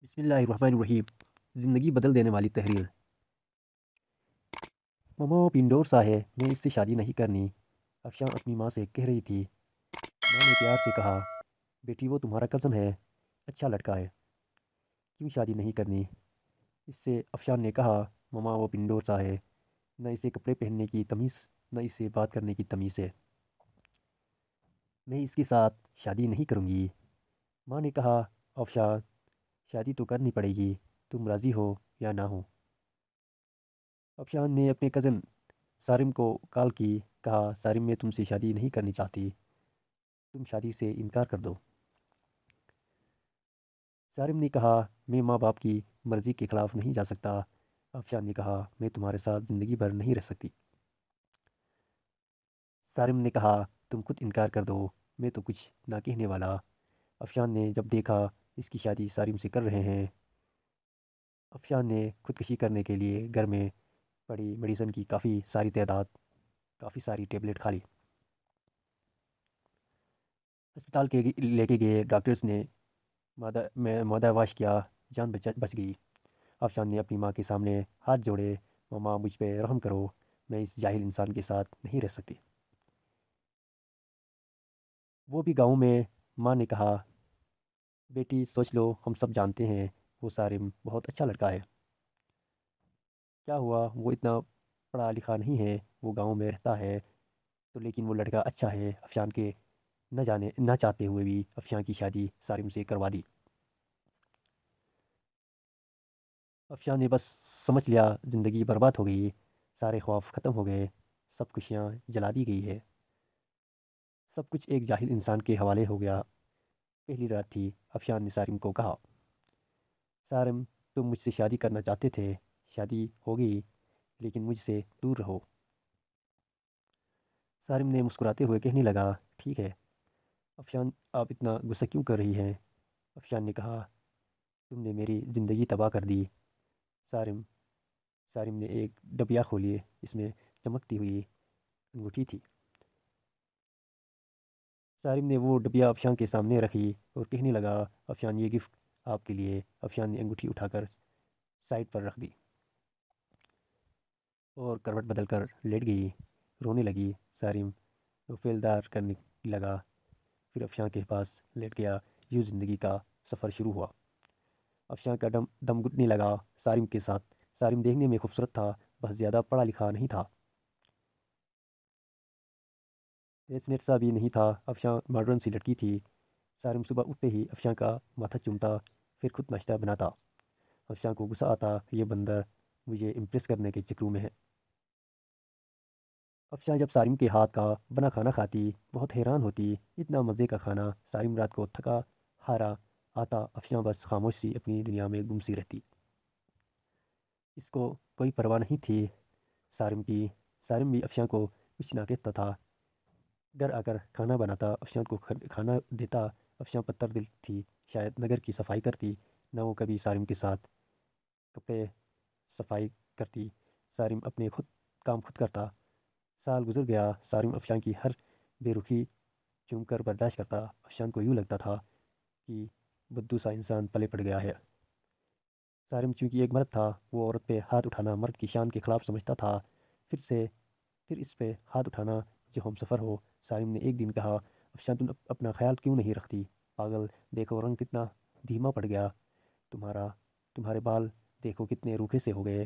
بسم اللہ الرحمن الرحیم۔ زندگی بدل دینے والی تحریر۔ مما وہ پنڈور ہے، میں اس سے شادی نہیں کرنی، افشاں اپنی ماں سے کہہ رہی تھی۔ ماں نے پیار سے کہا، بیٹی وہ تمہارا کزن ہے، اچھا لڑکا ہے، کیوں شادی نہیں کرنی؟ اس سے افشان نے کہا، مما وہ پنڈور ہے، نہ اسے کپڑے پہننے کی تمیز، نہ اسے بات کرنے کی تمیز ہے، میں اس کے ساتھ شادی نہیں کروں گی۔ ماں نے کہا، افشان شادی تو کرنی پڑے گی، تم راضی ہو یا نہ ہو؟ افشان نے اپنے کزن سارم کو کال کی، کہا، سارم میں تم سے شادی نہیں کرنی چاہتی، تم شادی سے انکار کر دو۔ سارم نے کہا، میں ماں باپ کی مرضی کے خلاف نہیں جا سکتا۔ افشان نے کہا، میں تمہارے ساتھ زندگی بھر نہیں رہ سکتی۔ سارم نے کہا، تم خود انکار کر دو، میں تو کچھ نہ کہنے والا۔ افشان نے جب دیکھا اس کی شادی سارم سے کر رہے ہیں، افشان نے خودکشی کرنے کے لیے گھر میں پڑی میڈیسن کی کافی ساری ٹیبلٹ کھا لی۔ ہسپتال لے کے گئے، ڈاکٹرز نے مادہ واش کیا، جان بچ گئی۔ افشان نے اپنی ماں کے سامنے ہاتھ جوڑے، ماں مجھ پہ رحم کرو، میں اس جاہل انسان کے ساتھ نہیں رہ سکتی۔ وہ بھی گاؤں میں۔ ماں نے کہا، بیٹی سوچ لو، ہم سب جانتے ہیں وہ سارم بہت اچھا لڑکا ہے، کیا ہوا، وہ اتنا پڑھا لکھا نہیں ہے، وہ گاؤں میں رہتا ہے تو لیکن وہ لڑکا اچھا ہے۔ افشان کے نہ چاہتے ہوئے بھی افشان کی شادی سارم سے کروا دی۔ افشان نے بس سمجھ لیا زندگی برباد ہو گئی، سارے خوف ختم ہو گئے، سب خوشیاں جلا دی گئی ہے، سب کچھ ایک جاہل انسان کے حوالے ہو گیا۔ پہلی رات تھی، افشان نے سارم کو کہا، سارم تم مجھ سے شادی کرنا چاہتے تھے، شادی ہو گئی، لیکن مجھ سے دور رہو۔ سارم نے مسکراتے ہوئے کہنے لگا، ٹھیک ہے۔ افشان آپ اتنا غصہ کیوں کر رہی ہیں؟ افشان نے کہا، تم نے میری زندگی تباہ کر دی۔ سارم نے ایک ڈبیا کھولی، اس میں چمکتی ہوئی انگوٹھی تھی۔ سارم نے وہ ڈبیا افشان کے سامنے رکھی اور کہنے لگا، افشان یہ گفٹ آپ کے لیے۔ افشان نے انگوٹھی اٹھا کر سائڈ پر رکھ دی اور کروٹ بدل کر لیٹ گئی، رونے لگی۔ سارم فیلدار کرنے لگا، پھر افشان کے پاس لیٹ گیا۔ یوں زندگی کا سفر شروع ہوا۔ افشان کا دم گھٹنے لگا سارم کے ساتھ۔ سارم دیکھنے میں خوبصورت تھا، بس زیادہ پڑھا لکھا نہیں تھا، ایسنیٹ سا بھی نہیں تھا۔ افشان ماڈرن سی لڑکی تھی۔ سارم صبح اٹھتے ہی افشان کا ماتھا چومتا، پھر خود ناشتہ بناتا۔ افشان کو غصہ آتا، یہ بندر مجھے امپریس کرنے کے چکروں میں ہے۔ افشان جب سارم کے ہاتھ کا بنا کھانا کھاتی بہت حیران ہوتی، اتنا مزے کا کھانا۔ سارم رات کو تھکا ہارا آتا، افشان بس خاموش سی اپنی دنیا میں گم سی رہتی، اس کو کوئی پرواہ نہیں تھی سارم کی۔ سارم بھی افشان کو کچھ نہ کہتا تھا، گھر آ کر کھانا بناتا، افشان کو کھانا دیتا۔ افشان پتھر دل تھی، شاید نگر کی صفائی کرتی، نہ وہ کبھی سارم کے ساتھ کپڑے صفائی کرتی۔ سارم اپنے کام خود کرتا۔ سال گزر گیا، سارم افشان کی ہر بے رخی چوم کر برداشت کرتا۔ افشان کو یوں لگتا تھا کہ بدو سا انسان پلے پڑ گیا ہے۔ سارم چونکہ ایک مرد تھا، وہ عورت پہ ہاتھ اٹھانا مرد کی شان کے خلاف سمجھتا تھا۔ پھر اس پہ ہاتھ اٹھانا جو ہم سفر ہو۔ سارم نے ایک دن کہا، افشان تم اپنا خیال کیوں نہیں رکھتی؟ پاگل، دیکھو رنگ کتنا دھیما پڑ گیا تمہارے بال دیکھو کتنے روکھے سے ہو گئے۔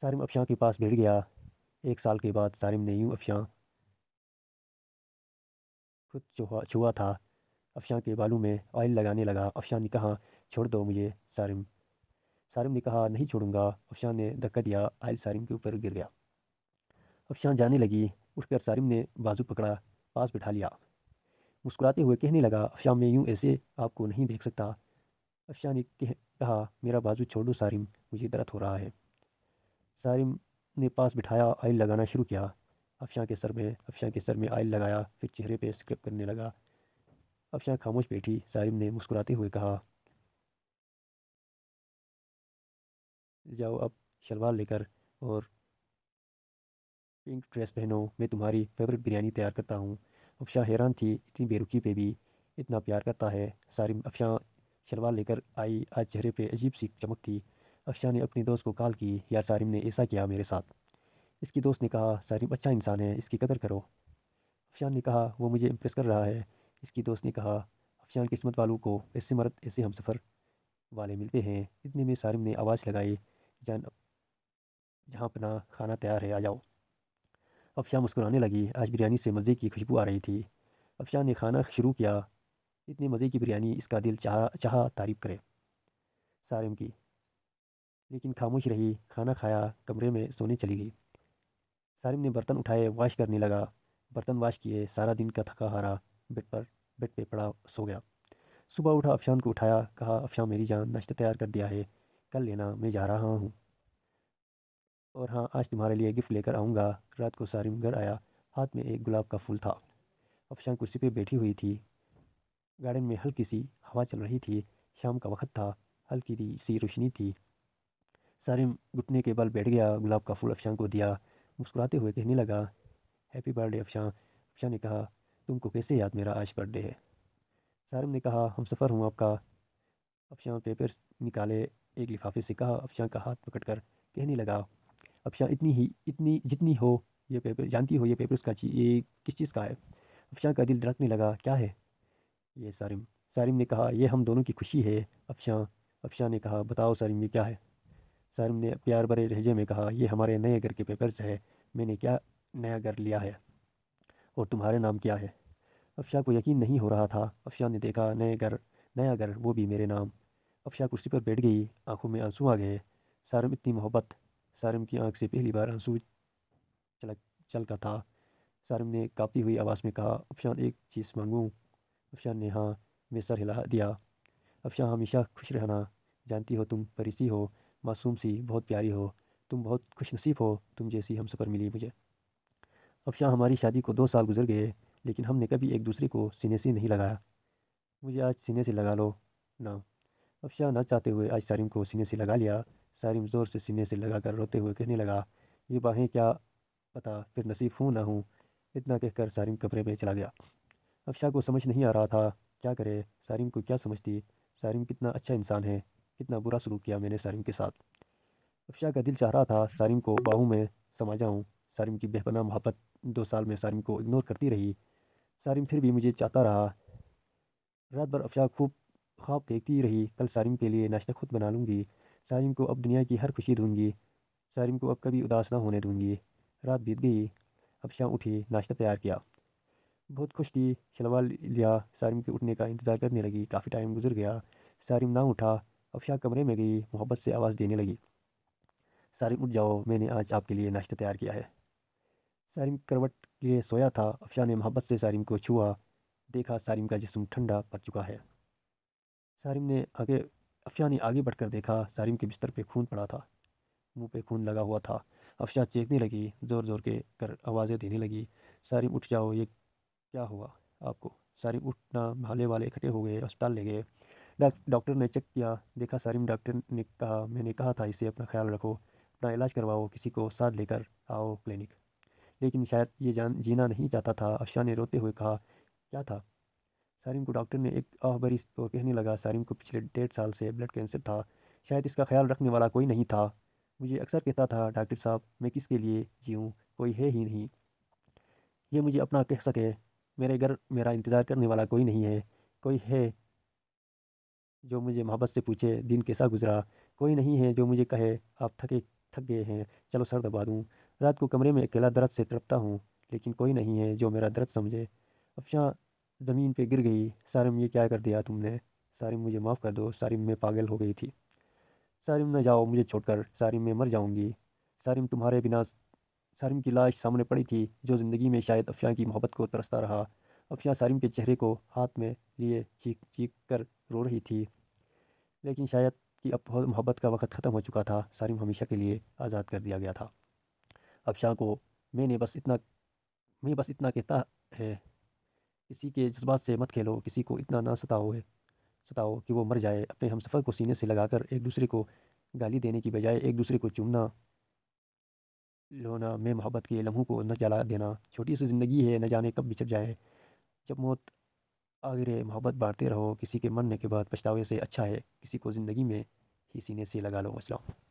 سارم افشان کے پاس بیٹھ گیا۔ ایک سال کے بعد سارم نے یوں افشان خود چھوا تھا، افشان کے بالوں میں آئل لگانے لگا۔ افشان نے کہا، چھوڑ دو مجھے سارم نے کہا، نہیں چھوڑوں گا۔ افشان نے دھکا دیا، آئل سارم کے اوپر گر گیا۔ افشان جانے لگی، اٹھ کر سارم نے بازو پکڑا، پاس بٹھا لیا، مسکراتے ہوئے کہنے لگا، افشان میں یوں ایسے آپ کو نہیں دیکھ سکتا۔ افشان نے کہا، میرا بازو چھوڑ دو سارم، مجھے درد ہو رہا ہے۔ سارم نے پاس بٹھایا، آئل لگانا شروع کیا، افشان کے سر میں آئل لگایا، پھر چہرے پہ اسکرب کرنے لگا۔ افشان خاموش بیٹھی۔ سارم نے مسکراتے ہوئے کہا، جاؤ اب شلوار لے کر اور پنک ڈریس پہنو، میں تمہاری فیورٹ بریانی تیار کرتا ہوں۔ افشان حیران تھی، اتنی بے رخی پہ بھی اتنا پیار کرتا ہے۔ افشان شلوار لے کر آئی، آج چہرے پہ عجیب سی چمک تھی۔ افشاں نے اپنی دوست کو کال کی، یار سارم نے ایسا کیا میرے ساتھ۔ اس کی دوست نے کہا سارم اچھا انسان ہے، اس کی قدر کرو۔ افشان نے کہا وہ مجھے امپریس کر رہا ہے۔ اس کی دوست نے کہا افشان قسمت والوں کو ایسے مرد ایسے ہم سفر والے ملتے ہیں۔ اتنے میں سارم نے آواز لگائی، جان جہاں پناہ کھانا تیار ہے، آ جاؤ۔ افشان مسکرانے لگی، آج بریانی سے مزے کی خوشبو آ رہی تھی۔ افشان نے کھانا شروع کیا، اتنے مزے کی بریانی اس کا دل چاہا تعریف کرے سارم کی، لیکن خاموش رہی۔ کھانا کھایا، کمرے میں سونے چلی گئی۔ سارم نے برتن اٹھائے، واش کرنے لگا۔ برتن واش کیے، سارا دن کا تھکا ہارا بیڈ پہ پڑا سو گیا۔ صبح اٹھا، افشان کو اٹھایا، کہا افشان میری جان، ناشتہ تیار کر دیا ہے، کل لینا، میں جا رہا ہوں، اور ہاں آج تمہارے لیے گفٹ لے کر آؤں گا۔ رات کو سارم گھر آیا، ہاتھ میں ایک گلاب کا پھول تھا۔ افشان کرسی پہ بیٹھی ہوئی تھی، گارڈن میں ہلکی سی ہوا چل رہی تھی، شام کا وقت تھا، ہلکی سی روشنی تھی۔ سارم گھٹنے کے بل بیٹھ گیا، گلاب کا پھول افشان کو دیا، مسکراتے ہوئے کہنے لگا ہیپی برتھ ڈے افشان۔ افشان نے کہا تم کو کیسے یاد میرا آج برتھ ڈے ہے؟ سارم نے کہا ہم سفر ہوں آپ کا۔ افشان پیپرز نکالے ایک لفافے سے، کہا افشان کا ہاتھ پکڑ کر کہنے لگا افشان اتنی جتنی ہو یہ پیپر جانتی ہو یہ پیپرز کا یہ کس چیز کا ہے؟ افشان کا دل دھڑکنے لگا، کیا ہے یہ سارم؟ سارم نے کہا یہ ہم دونوں کی خوشی ہے افشان۔ افشان نے کہا بتاؤ سارم یہ کیا ہے؟ سارم نے پیار بھرے لہجے میں کہا یہ ہمارے نئے گھر کے پیپرز ہے، میں نے کیا نیا گھر لیا ہے، اور تمہارے نام کیا ہے؟ افشان کو یقین نہیں ہو رہا تھا۔ افشان نے دیکھا نیا گھر، وہ بھی میرے نام۔ افشان کرسی پر بیٹھ گئی، آنکھوں میں آنسو آ گئے۔ سارم اتنی محبت، سارم کی آنکھ سے پہلی بار آنسو چلکا تھا۔ سارم نے کانپتی ہوئی آواز میں کہا افشان ایک چیز مانگوں؟ افشان نے ہاں میں سر ہلا دیا۔ افشان ہمیشہ خوش رہنا، جانتی ہو تم پری سی ہو، معصوم سی، بہت پیاری ہو، تم بہت خوش نصیب ہو، تم جیسی ہم سفر ملی مجھے۔ افشان ہماری شادی کو 2 سال گزر گئے، لیکن ہم نے کبھی ایک دوسرے کو سینے سے نہیں لگایا، مجھے آج سینے سے لگا لو نا۔ افشان نہ چاہتے ہوئے آج سارم کو سینے سے لگا لیا۔ سارم زور سے سینے سے لگا کر روتے ہوئے کہنے لگا یہ باہیں کیا پتہ پھر نصیب ہوں نہ ہوں۔ اتنا کہہ کر سارم کمرے میں چلا گیا۔ افشان کو سمجھ نہیں آ رہا تھا کیا کرے، سارم کو کیا سمجھتی، سارم کتنا اچھا انسان ہے، کتنا برا سلوک کیا میں نے سارم کے ساتھ۔ افشان کا دل چاہ رہا تھا سارم کو باہوں میں سما جاؤں۔ سارم کی بے پناہ محبت 2 سال میں سارم کو اگنور کرتی رہی، سارم پھر بھی مجھے چاہتا رہا۔ رات بھر افشان خواب دیکھتی رہی، کل سارم کے لیے ناشتہ خود بنا لوں گی، سارم کو اب دنیا کی ہر خوشی دوں گی، سارم کو اب کبھی اداس نہ ہونے دوں گی۔ رات بیت گئی، افشان اٹھی، ناشتہ تیار کیا، بہت خوش تھی، شلوار لیا، سارم کے اٹھنے کا انتظار کرنے لگی۔ کافی ٹائم گزر گیا، سارم نہ اٹھا۔ افشان کمرے میں گئی، محبت سے آواز دینے لگی سارم اٹھ جاؤ، میں نے آج آپ کے لیے ناشتہ تیار کیا ہے۔ سارم کروٹ لیے سویا تھا، افشان نے محبت سے سارم کو چھوا، دیکھا سارم کا جسم ٹھنڈا پڑ چکا ہے۔ افشان نے آگے بڑھ کر دیکھا، سارم کے بستر پہ خون پڑا تھا، منہ پہ خون لگا ہوا تھا۔ افشان چیخنے لگی، زور زور کے کر آوازیں دینے لگی سارم اٹھ جاؤ، یہ کیا ہوا آپ کو؟ سارم اٹھنا، محلے والے اکٹھے ہو گئے، اسپتال لے گئے، ڈاکٹر نے چیک کیا، دیکھا سارم، ڈاکٹر نے کہا میں نے کہا تھا اسے اپنا خیال رکھو، اپنا علاج کرواؤ، کسی کو ساتھ لے کر آؤ کلینک، لیکن شاید یہ جینا نہیں چاہتا تھا۔ افشان نے روتے ہوئے کہا کیا تھا سارم کو؟ ڈاکٹر نے ایک آہ بھری اور کہنے لگا سارم کو پچھلے 1.5 سال سے بلڈ کینسر تھا، شاید اس کا خیال رکھنے والا کوئی نہیں تھا، مجھے اکثر کہتا تھا ڈاکٹر صاحب میں کس کے لیے جیوں، کوئی ہے ہی نہیں یہ مجھے اپنا کہہ سکے، میرے گھر میرا انتظار کرنے والا کوئی نہیں ہے، کوئی ہے جو مجھے محبت سے پوچھے دن کیسا گزرا، کوئی نہیں ہے جو مجھے کہے آپ تھک گئے ہیں چلو سر دبا دوں، رات کو کمرے میں اکیلا درد سے تڑپتا ہوں، لیکن کوئی نہیں ہے جو میرا درد سمجھے۔ افشان زمین پہ گر گئی، سارم یہ کیا کر دیا تم نے؟ سارم مجھے معاف کر دو، سارم میں پاگل ہو گئی تھی، سارم نہ جاؤ مجھے چھوڑ کر، سارم میں مر جاؤں گی، سارم تمہارے بنا۔ سارم کی لاش سامنے پڑی تھی، جو زندگی میں شاید افشان کی محبت کو ترستا رہا۔ افشان سارم کے چہرے کو ہاتھ میں لیے چیخ چیخ کر رو رہی تھی، لیکن شاید کہ اب محبت کا وقت ختم ہو چکا تھا، سارم ہمیشہ کے لیے آزاد کر دیا گیا تھا۔ افشان کو میں بس اتنا کہتا ہے کسی کے جذبات سے مت کھیلو، کسی کو اتنا نہ ستاؤ کہ وہ مر جائے، اپنے ہم سفر کو سینے سے لگا کر ایک دوسرے کو گالی دینے کی بجائے ایک دوسرے کو چومنا لونا میں محبت کے لمحوں کو نہ جلا دینا، چھوٹی سی زندگی ہے، نہ جانے کب بچھڑ جائے، جب موت آگے محبت بانٹتے رہو، کسی کے مرنے کے بعد پچھتاوے سے اچھا ہے کسی کو زندگی میں ہی سینے سے لگا لو۔ السلام۔